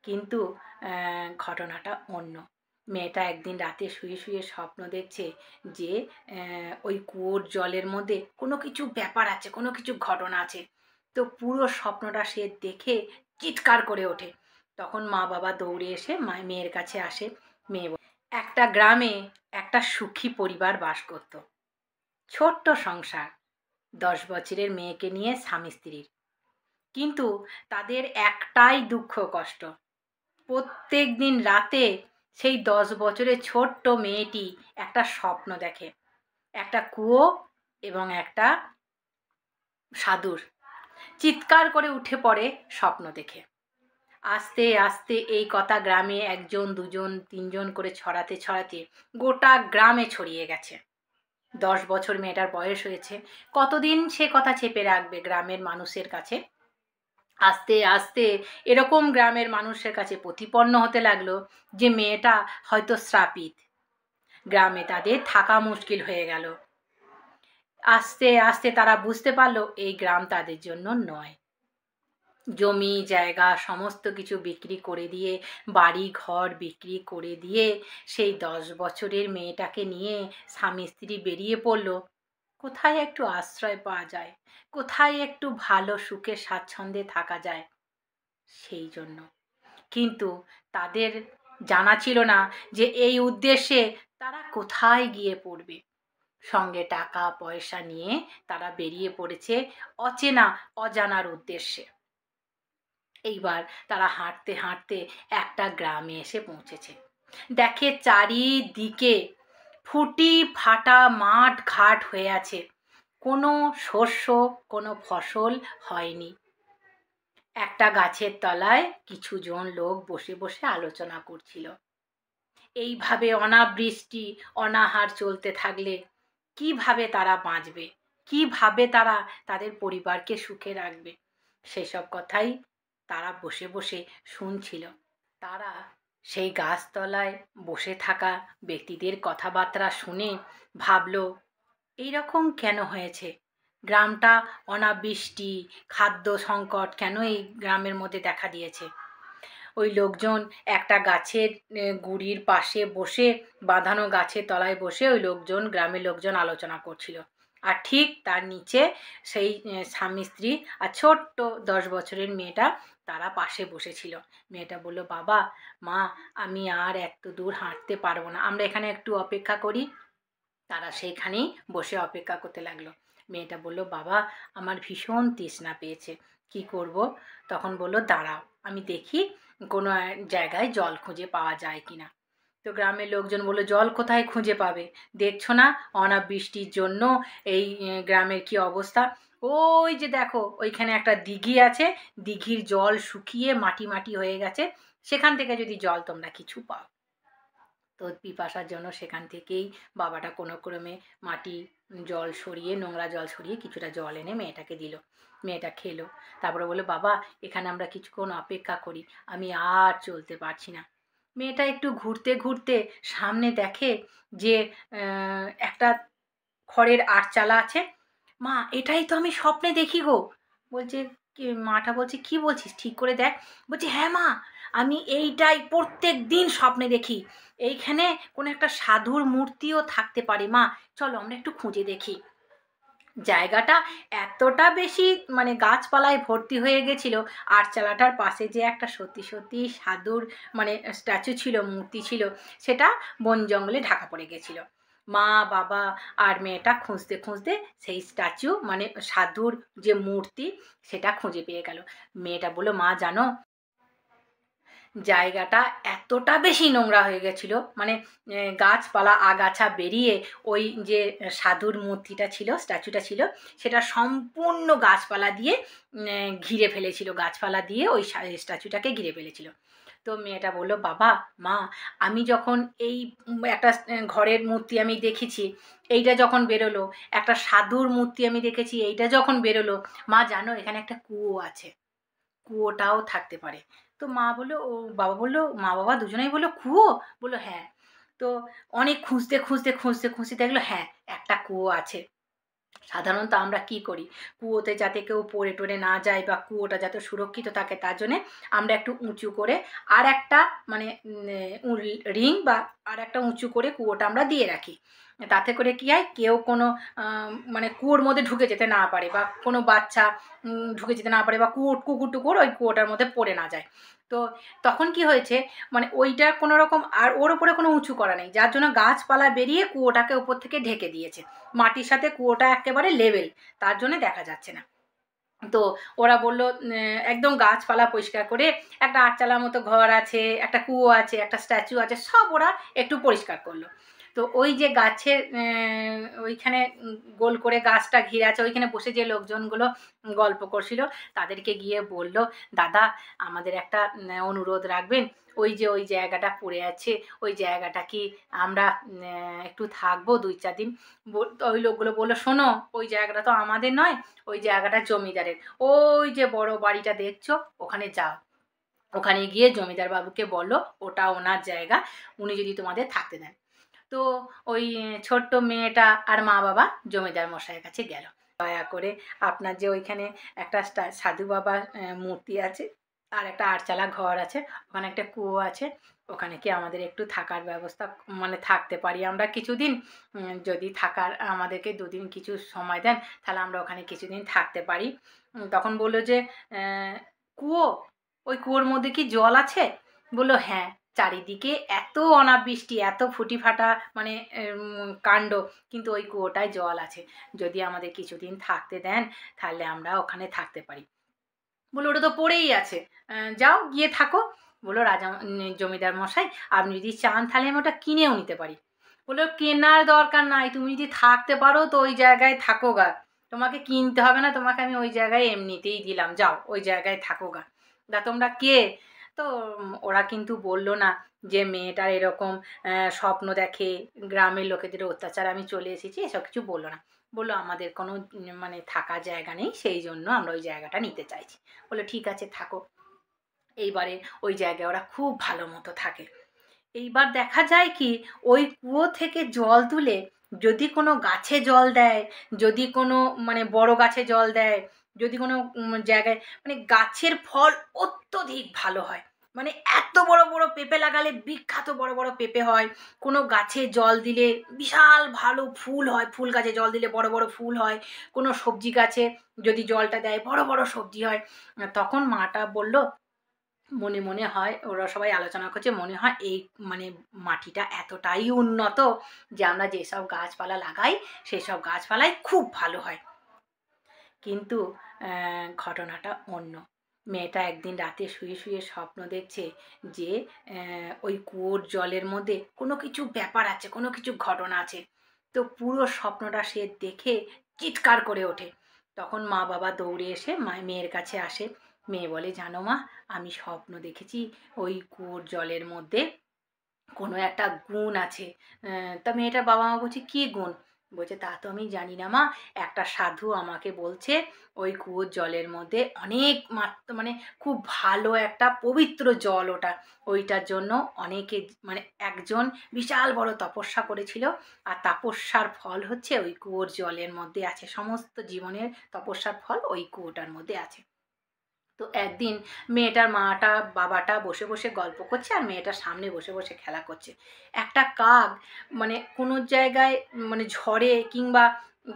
কিন্তু ঘটনাটা অন্য। মেয়েটা একদিন রাতে শুয়ে শুয়ে স্বপ্ন দেখছে যে ওই কুয়োর জলের মধ্যে কোনো কিছু ব্যাপার আছে, কোনো কিছু ঘটনা আছে। তো পুরো স্বপ্নটা সে দেখে চিৎকার করে ওঠে। তখন মা বাবা দৌড়ে এসে মেয়ের কাছে আসে। মেয়ে একটা গ্রামে একটা সুখী পরিবার বাস করত। ছোট্ট সংসার, 10 বছরের মেয়েকে নিয়ে স্বামী স্ত্রীর। কিন্তু তাদের একটাই দুঃখ কষ্ট, প্রত্যেক দিন রাতে সেই 10 বছরের ছোট্ট মেয়েটি একটা স্বপ্ন দেখে, একটা কুয়ো এবং একটা সাধুর। চিৎকার করে উঠে পড়ে স্বপ্ন দেখে। আস্তে আস্তে এই কথা গ্রামে 1জন 2জন 3জন করে ছড়াতে ছড়াতে গোটা গ্রামে ছড়িয়ে গেছে। 10 বছর মেয়েটার বয়স হয়েছে, কতদিন সে কথা চেপে রাখবে গ্রামের মানুষের কাছে। আস্তে আস্তে এরকম গ্রামের মানুষের কাছে প্রতিপন্ন হতে লাগলো যে মেয়েটা হয়তো শ্রাপিত, গ্রামে তাদের থাকা মুশকিল হয়ে গেল। আস্তে আস্তে তারা বুঝতে পারলো এই গ্রাম তাদের জন্য নয়। জমি জায়গা সমস্ত কিছু বিক্রি করে দিয়ে, বাড়ি ঘর বিক্রি করে দিয়ে সেই 10 বছরের মেয়েটাকে নিয়ে স্বামী স্ত্রী বেরিয়ে পড়লো কোথায় একটু আশ্রয় পাওয়া যায়, কোথায় একটু ভালো সুখে স্বাচ্ছন্দ্যে থাকা যায় সেই জন্য। কিন্তু তাদের জানা ছিল না যে এই উদ্দেশ্যে তারা কোথায় গিয়ে পড়বে। সঙ্গে টাকা পয়সা নিয়ে তারা বেরিয়ে পড়েছে অচেনা অজানার উদ্দেশ্যে। এইবার তারা হাঁটতে হাঁটতে একটা গ্রামে এসে পৌঁছেছে। দেখে চারিদিকে ফুটি ফাটা মাঠ ঘাট হয়ে আছে, কোনো শস্য কোনো ফসল হয়নি। একটা গাছের তলায় কিছু জন লোক বসে বসে আলোচনা করছিল। এইভাবে অনাবৃষ্টি অনাহার চলতে থাকলে কিভাবে তারা বাঁচবে, কিভাবে তারা তাদের পরিবারকে সুখে রাখবে, সেসব কথাই তারা বসে বসে শুনছিল। তারা সেই গাছতলায় বসে থাকা ব্যক্তিদের কথাবার্তা শুনে ভাবলো এইরকম কেন হয়েছে, গ্রামটা অনাবৃষ্টি খাদ্য সংকট কেন এই গ্রামের মধ্যে দেখা দিয়েছে। ওই লোকজন একটা গাছের গুড়ির পাশে বসে, বাঁধানো গাছের তলায় বসে ওই লোকজন গ্রামের লোকজন আলোচনা করছিল। আর ঠিক তার নিচে সেই স্বামী স্ত্রী আর ছোট্ট 10 বছরের মেয়েটা তারা পাশে বসেছিল। মেয়েটা বলল, বাবা মা আমি আর এত দূর হাঁটতে পারবো না, আমরা এখানে একটু অপেক্ষা করি। তারা সেইখানেই বসে অপেক্ষা করতে লাগলো। মেয়েটা বলল, বাবা আমার ভীষণ তৃষ্ণা পেয়েছে, কি করব? তখন বলল, দাঁড়াও আমি দেখি কোনো জায়গায় জল খুঁজে পাওয়া যায় কিনা। তো গ্রামের লোকজন বলল, জল কোথায় খুঁজে পাবে, দেখছো না অনাবৃষ্টির জন্য এই গ্রামের কি অবস্থা। ওই যে দেখো ওইখানে একটা দিঘি আছে, দিঘির জল শুকিয়ে মাটি মাটি হয়ে গেছে, সেখান থেকে যদি জল তোমরা কিছু পাও। তো পিপাসার জন্য সেখান থেকেই বাবাটা কোনো ক্রমে মাটি জল সরিয়ে, নোংরা জল সরিয়ে কিছুটা জল এনে মেয়েটাকে দিল। মেয়েটা খেলো। তারপরে বললো, বাবা এখানে আমরা কিছুক্ষণ অপেক্ষা করি, আমি আর চলতে পারছি না। মেয়েটা একটু ঘুরতে ঘুরতে সামনে দেখে যে একটা খড়ের আটচালা আছে। মা এটাই তো আমি স্বপ্নে দেখি গো। বলছে কি, মাটা বলছে কি বলছিস, ঠিক করে দেখ। বলছে হ্যাঁ মা, আমি এইটাই প্রত্যেক দিন স্বপ্নে দেখি, এইখানে কোনো একটা সাধুর মূর্তিও থাকতে পারে মা, চলো আমরা একটু খুঁজে দেখি। জায়গাটা এতটা বেশি মানে গাছপালায় ভর্তি হয়ে গেছিল, আটচালাটার পাশে যে একটা সত্যি সত্যি সাধুর মানে স্ট্যাচু ছিল, মূর্তি ছিল, সেটা বন জঙ্গলে ঢাকা পড়ে গেছিল। মা বাবা আর মেয়েটা খুঁজতে খুঁজতে সেই স্ট্যাচু মানে সাধুর যে মূর্তি সেটা খুঁজে পেয়ে গেল। মেয়েটা বললো, মা জানো জায়গাটা এতটা বেশি নোংরা হয়ে গেছিলো, মানে গাছপালা আগাছা বেরিয়ে ওই যে সাধুর মূর্তিটা ছিল, স্ট্যাচুটা ছিল, সেটা সম্পূর্ণ গাছপালা দিয়ে ঘিরে ফেলেছিল, গাছপালা দিয়ে ওই স্ট্যাচুটাকে ঘিরে ফেলেছিল। তো মেয়েটা বললো, বাবা মা আমি যখন এই একটা ঘরের মূর্তি আমি দেখেছি, এইটা যখন বেরোলো, একটা সাধুর মূর্তি আমি দেখেছি, এইটা যখন বেরোলো, মা জানো এখানে একটা কুয়ো আছে, কুয়োটাও থাকতে পারে। তো মা বললো, ও বাবা বললো, মা বাবা দুজনেই বললো কুয়ো, বললো হ্যাঁ। তো অনেক খুঁজতে খুঁজতে খুঁজতে খুঁজতে দেখলো হ্যাঁ একটা কুয়ো আছে। সাধারণত আমরা কি করি, কুয়োতে যাতে কেউ পড়ে টরে না যায় বা কুয়োটা যাতে সুরক্ষিত থাকে তার জন্যে আমরা একটু উঁচু করে আর একটা মানে রিং বা আর একটা উঁচু করে কুয়োটা আমরা দিয়ে রাখি। তাতে করে কি হয়, কেউ কোনো মানে কুয়োর মধ্যে ঢুকে যেতে না পারে বা কোনো বাচ্চা ঢুকে যেতে না পারে বা কুকুর টুকুর ওই কুয়োটার মধ্যে পড়ে না যায়। তো তখন কি হয়েছে, মানে ওইটা কোনো রকম আর ওর উপরে কোনো উঁচু করা নেই, যার জন্য গাছপালা বেরিয়ে কুয়োটাকে ওপর থেকে ঢেকে দিয়েছে। মাটির সাথে কুয়োটা একেবারে লেভেল, তার জন্য দেখা যাচ্ছে না। তো ওরা বলল একদম গাছপালা পরিষ্কার করে একটা আটচালার মতো ঘর আছে, একটা কুয়ো আছে, একটা স্ট্যাচু আছে, সব ওরা একটু পরিষ্কার করলো। তো ওই যে গাছের ওইখানে গোল করে গাছটা ঘিরে আছে, ওইখানে বসে যে লোকজনগুলো গল্প করছিল তাদেরকে গিয়ে বলল, দাদা আমাদের একটা অনুরোধ রাখবেন, ওই যে ওই জায়গাটা পড়ে আছে, ওই জায়গাটা কি আমরা একটু থাকবো 2-4 দিন। ওই লোকগুলো বললো, শোনো ওই জায়গাটা তো আমাদের নয়, ওই জায়গাটা জমিদারের, ওই যে বড় বাড়িটা দেখছো ওখানে যাও, ওখানে গিয়ে জমিদার বাবুকে বলো ওটা ওনার জায়গা, উনি যদি তোমাদের থাকতে দেন। তো ওই ছোট্ট মেয়েটা আর মা বাবা জমিদার মশাইয়ের কাছে গেল। দয়া করে আপনার যে ওইখানে একটা সাধু বাবার মূর্তি আছে আর একটা আটচালা ঘর আছে, ওখানে একটা কুয়ো আছে, ওখানে কি আমাদের একটু থাকার ব্যবস্থা, মানে থাকতে পারি আমরা কিছুদিন, যদি থাকার আমাদেরকে 2 দিন কিছু সময় দেন তাহলে আমরা ওখানে কিছুদিন থাকতে পারি। তখন বললো যে কুয়ো, ওই কুয়োর মধ্যে কি জল আছে? বললো হ্যাঁ, চারিদিকে এত অনাবৃষ্টি, এত ফুটি ফাটা মানে কাণ্ড, কিন্তু ওই কুয়োটায় জল আছে, যদি আমাদের কিছুদিন থাকতে দেন তাহলে আমরা ওখানে থাকতে পারি। বললো ওটা তো পড়েই আছে, যাও গিয়ে থাকো। বললো জমিদার মশাই আপনি যদি চান তাহলে আমি ওটা কিনেও নিতে পারি। বললো কেনার দরকার নাই, তুমি যদি থাকতে পারো তো ওই জায়গায় থাকো গা, তোমাকে কিনতে হবে না, তোমাকে আমি ওই জায়গায় এমনিতেই দিলাম, যাও ওই জায়গায় থাকো গা। তোমরা কে? তো ওরা কিন্তু বললো না যে মেয়েটার এরকম স্বপ্ন দেখে, গ্রামের লোকেদের অত্যাচার আমি চলে এসেছি, এসব কিছু বললো না। বললো আমাদের কোনো মানে থাকার জায়গা নেই, সেই জন্য আমরা ওই জায়গাটা নিতে চাইছি। বললো ঠিক আছে থাকো। এইবারে ওই জায়গায় ওরা খুব ভালো মতো থাকে। এইবার দেখা যায় কি, ওই কুয়ো থেকে জল তুলে যদি কোনো গাছে জল দেয়, যদি কোনো মানে বড় গাছে জল দেয়, যদি কোনো জায়গায় মানে গাছের ফল অত্যধিক ভালো হয়। মানে এত বড় বড় পেঁপে লাগালে বিখ্যাত বড় বড় পেঁপে হয়, কোনো গাছে জল দিলে বিশাল ভালো ফুল হয়, ফুল গাছে জল দিলে বড় বড় ফুল হয়, কোনো সবজি গাছে যদি জলটা দেয় বড় বড় সবজি হয়। তখন মাটা বলল, মনে মনে হয় ওরা সবাই আলোচনা করছে, মনে হয় এই মানে মাটিটা এতটাই উন্নত যে আমরা যেসব গাছপালা লাগাই সেসব গাছপালাই খুব ভালো হয়। কিন্তু ঘটনাটা অন্য। মেয়েটা একদিন রাতে শুয়ে শুয়ে স্বপ্ন দেখছে যে ওই কুয়োর জলের মধ্যে কোনো কিছু ব্যাপার আছে, কোনো কিছু ঘটনা আছে। তো পুরো স্বপ্নটা সে দেখে চিৎকার করে ওঠে। তখন মা বাবা দৌড়ে এসে মেয়ের কাছে আসে। মেয়ে বলে, জানো মা, আমি স্বপ্ন দেখেছি ওই কুয়োর জলের মধ্যে কোনো একটা গুণ আছে। তা মেয়েটার বাবা মা বলছে, কী গুণ? বলছে তা তো আমি জানি না মা, একটা সাধু আমাকে বলছে ওই কুয়োর জলের মধ্যে অনেক মানে খুব ভালো একটা পবিত্র জল ওটা, ওইটার জন্য অনেকে মানে একজন বিশাল বড় তপস্যা করেছিল, আর তপস্যার ফল হচ্ছে ওই কুয়োর জলের মধ্যে আছে, সমস্ত জীবনের তপস্যার ফল ওই কুয়োটার মধ্যে আছে। তো একদিন মেয়েটার মাটা বাবাটা বসে বসে গল্প করছে আর মেয়েটার সামনে বসে বসে খেলা করছে। একটা কাক মানে কোনো জায়গায় মানে ঝড়ে কিংবা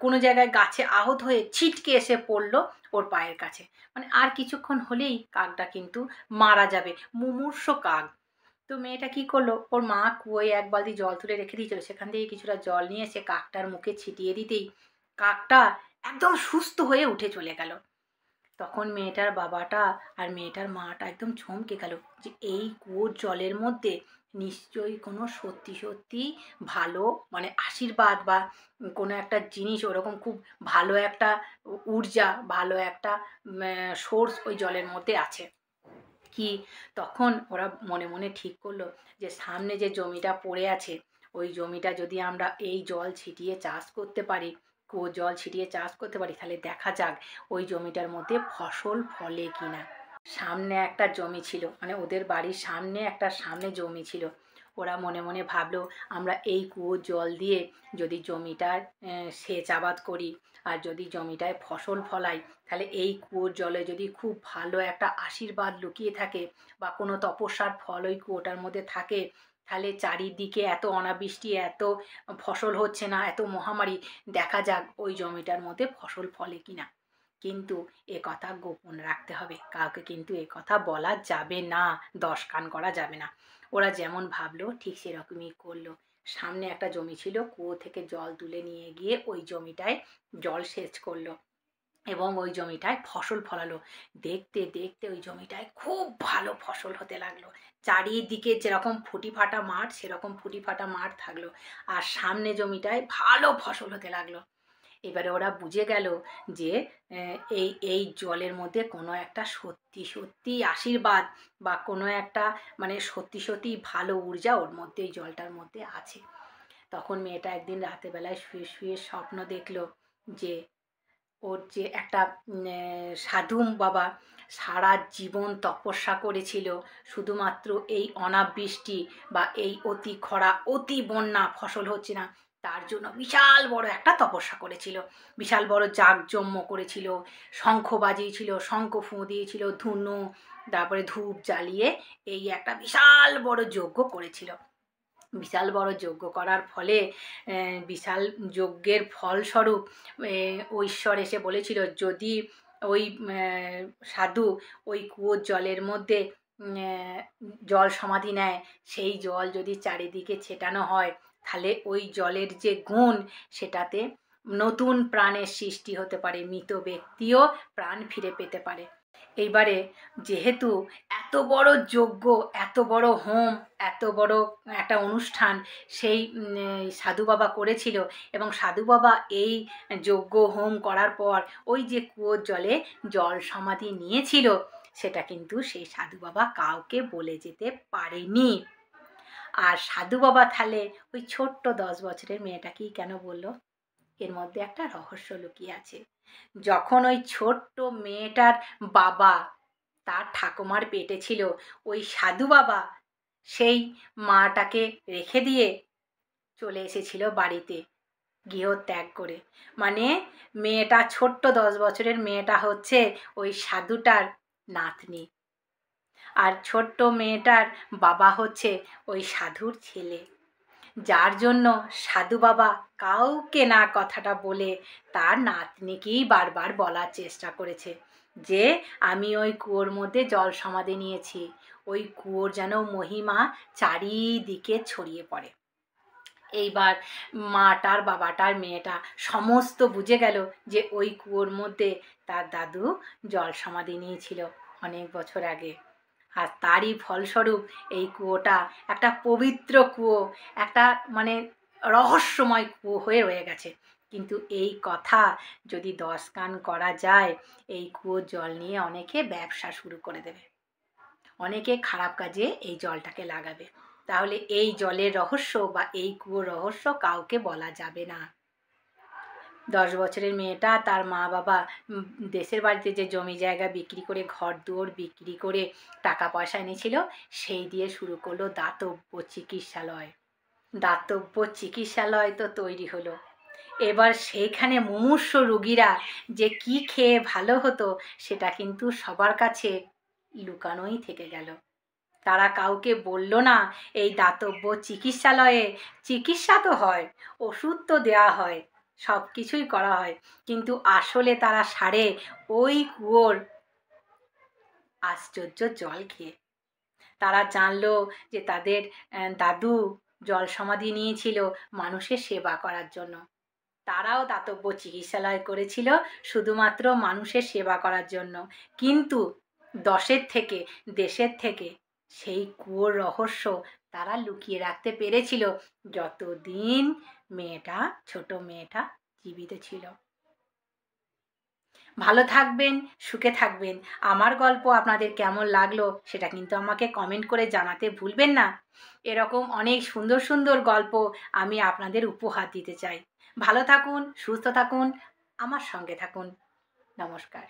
কোনো জায়গায় গাছে আহত হয়ে ছিটকে এসে পড়লো ওর পায়ের কাছে। মানে আর কিছুক্ষণ হলেই কাকটা কিন্তু মারা যাবে, মুমূর্ষ কাক। তো মেয়েটা কি করলো, ওর মা কুয়োয় 1 বালতি জল তুলে রেখে দিয়েছিল, সেখান থেকে কিছুটা জল নিয়ে এসে কাকটার মুখে ছিটিয়ে দিতেই কাকটা একদম সুস্থ হয়ে উঠে চলে গেল। তখন মেয়েটার বাবাটা আর মেয়েটার মাটা একদম চমকে গেল যে এই কুয়োর জলের মধ্যে নিশ্চয়ই কোনো সত্যি সত্যি ভালো মানে আশীর্বাদ বা কোনো একটা জিনিস, ওরকম খুব ভালো একটা ঊর্জা, ভালো একটা সোর্স ওই জলের মধ্যে আছে কি। তখন ওরা মনে মনে ঠিক করলো যে সামনে যে জমিটা পড়ে আছে ওই জমিটা যদি আমরা এই জল ছিটিয়ে চাষ করতে পারি, জল ছিটিয়ে চাষ করতে পারি, তাহলে দেখা যাক ওই জমিটার মধ্যে ফসল ফলে কিনা। সামনে একটা জমি ছিল, মানে ওদের বাড়ির সামনে একটা জমি ছিল, ওরা মনে মনে ভাবলো আমরা এই কুয়োর জল দিয়ে যদি জমিটার সেচ আবাদ করি আর যদি জমিটায় ফসল ফলাই, তাহলে এই কুয়োর জলে যদি খুব ভালো একটা আশীর্বাদ লুকিয়ে থাকে বা কোনো তপস্যার ফল ওই কুয়োটার মধ্যে থাকে, তাহলে চারিদিকে এত অনাবৃষ্টি, এত ফসল হচ্ছে না, এত মহামারী, দেখা যাক ওই জমিটার মধ্যে ফসল ফলে কিনা। কিন্তু এ কথা গোপন রাখতে হবে, কাউকে কিন্তু এ কথা বলা যাবে না, দশ কান করা যাবে না। ওরা যেমন ভাবলো ঠিক সেরকমই করলো। সামনে একটা জমি ছিল, কুয়ো থেকে জল তুলে নিয়ে গিয়ে ওই জমিটায় জল সেচ করলো এবং ওই জমিটায় ফসল ফলালো। দেখতে দেখতে ওই জমিটায় খুব ভালো ফসল হতে লাগলো। চারিদিকে যেরকম ফুটি ফাটা মাঠ, সেরকম ফুটি ফাটা মাঠ থাকলো, আর সামনে জমিটায় ভালো ফসল হতে লাগলো। এবারে ওরা বুঝে গেল যে এই জলের মধ্যে কোনো একটা সত্যি সত্যি আশীর্বাদ বা কোনো একটা মানে সত্যি সত্যি ভালো ঊর্জা ওর মধ্যে, এই জলটার মধ্যে আছে। তখন মেয়েটা একদিন রাতেবেলায় শুয়ে শুয়ে স্বপ্ন দেখলো যে ওর যে একটা সাধু বাবা সারা জীবন তপস্যা করেছিল শুধুমাত্র এই অনাবৃষ্টি বা এই অতি খরা, অতি বন্যা, ফসল হচ্ছে না, তার জন্য বিশাল বড় একটা তপস্যা করেছিল, বিশাল বড় জাঁকজম্য করেছিল, শঙ্খ বাজিয়েছিল, শঙ্খ ফুঁ দিয়েছিল, ধুনো, তারপরে ধূপ জ্বালিয়ে এই একটা বিশাল বড় যজ্ঞ করেছিল। বিশাল বড় যজ্ঞ করার ফলে বিশাল যজ্ঞের ফলস্বরূপ ঈশ্বর এসে বলেছিল যদি ওই সাধু ওই কুয়োর জলের মধ্যে জল সমাধি নেয়, সেই জল যদি চারিদিকে ছেটানো হয়, তাহলে ওই জলের যে গুণ সেটাতে নতুন প্রাণের সৃষ্টি হতে পারে, মৃত ব্যক্তিও প্রাণ ফিরে পেতে পারে। এইবারে যেহেতু এত বড় যজ্ঞ, এত বড় হোম, এত বড় একটা অনুষ্ঠান সেই সাধু বাবা করেছিল এবং সাধু বাবা এই যজ্ঞ হোম করার পর ওই যে কুয়োর জলে জল সমাধি নিয়েছিল, সেটা কিন্তু সেই সাধু বাবা কাউকে বলে যেতে পারেনি। আর সাধু বাবা তাহলে ওই ছোট্ট 10 বছরের মেয়েটাকেই কেন বললো? এর মধ্যে একটা রহস্য লুকিয়ে আছে। যখন ওই ছোট্ট মেয়েটার বাবা তার ঠাকুমার পেটে ছিল, ওই সাধু বাবা সেই মাটাকে রেখে দিয়ে চলে এসেছিল বাড়িতে গৃহত্যাগ করে। মানে মেয়েটা, ছোট্ট 10 বছরের মেয়েটা হচ্ছে ওই সাধুটার নাতনি, আর ছোট্ট মেয়েটার বাবা হচ্ছে ওই সাধুর ছেলে, যার জন্য সাধু বাবা কাউকে না কথাটা বলে তার নাতনিকেই বারবার বলার চেষ্টা করেছে যে আমি ওই কুয়োর মধ্যে জল সমাধি নিয়েছি, ওই কুয়োর যেন মহিমা চারিদিকে ছড়িয়ে পড়ে। এইবার মাটার, বাবাটার, মেয়েটা সমস্ত বুঝে গেল যে ওই কুয়োর মধ্যে তার দাদু জল সমাধি নিয়েছিল অনেক বছর আগে, আর তারই ফলস্বরূপ এই কুয়োটা একটা পবিত্র কুয়ো, একটা মানে রহস্যময় কুয়ো হয়ে রয়ে গেছে। কিন্তু এই কথা যদি 10 কান করা যায়, এই কুয়োর জল নিয়ে অনেকে ব্যবসা শুরু করে দেবে, অনেকে খারাপ কাজে এই জলটাকে লাগাবে। তাহলে এই জলের রহস্য বা এই কুয়োর রহস্য কাউকে বলা যাবে না। 10 বছরের মেয়েটা তার মা বাবা দেশের বাড়িতে যে জমি জায়গা বিক্রি করে, ঘর দুয়ার বিক্রি করে টাকা পয়সা এনেছিল, সেই দিয়ে শুরু করলো দাতব্য চিকিৎসালয়। দাতব্য চিকিৎসালয় তো তৈরি হলো। এবার সেইখানে মুমূর্ষু রোগীরা যে কি খেয়ে ভালো হতো সেটা কিন্তু সবার কাছে লুকানোই থেকে গেল। তারা কাউকে বলল না এই দাতব্য চিকিৎসালয়ে চিকিৎসা তো হয়, ওষুধ তো দেওয়া হয়, সব কিছুই করা হয়, কিন্তু আসলে তারা সারে ওই কুয়োর আশ্চর্য জল খেয়ে। তারা জানলো যে তাদের দাদু জল সমাধি নিয়েছিল মানুষের সেবা করার জন্য। তারাও দাতব্য চিকিৎসালয় করেছিল শুধুমাত্র মানুষের সেবা করার জন্য, কিন্তু দেশের থেকে সেই কুয়োর রহস্য তারা লুকিয়ে রাখতে পেরেছিল যতদিন ছোট মেয়েটা জীবিত ছিল। ভালো থাকবেন, সুখে থাকবেন। আমার গল্প আপনাদের কেমন লাগলো সেটা কিন্তু আমাকে কমেন্ট করে জানাতে ভুলবেন না। এরকম অনেক সুন্দর সুন্দর গল্প আমি আপনাদের উপহার দিতে চাই। ভালো থাকুন, সুস্থ থাকুন, আমার সঙ্গে থাকুন। নমস্কার।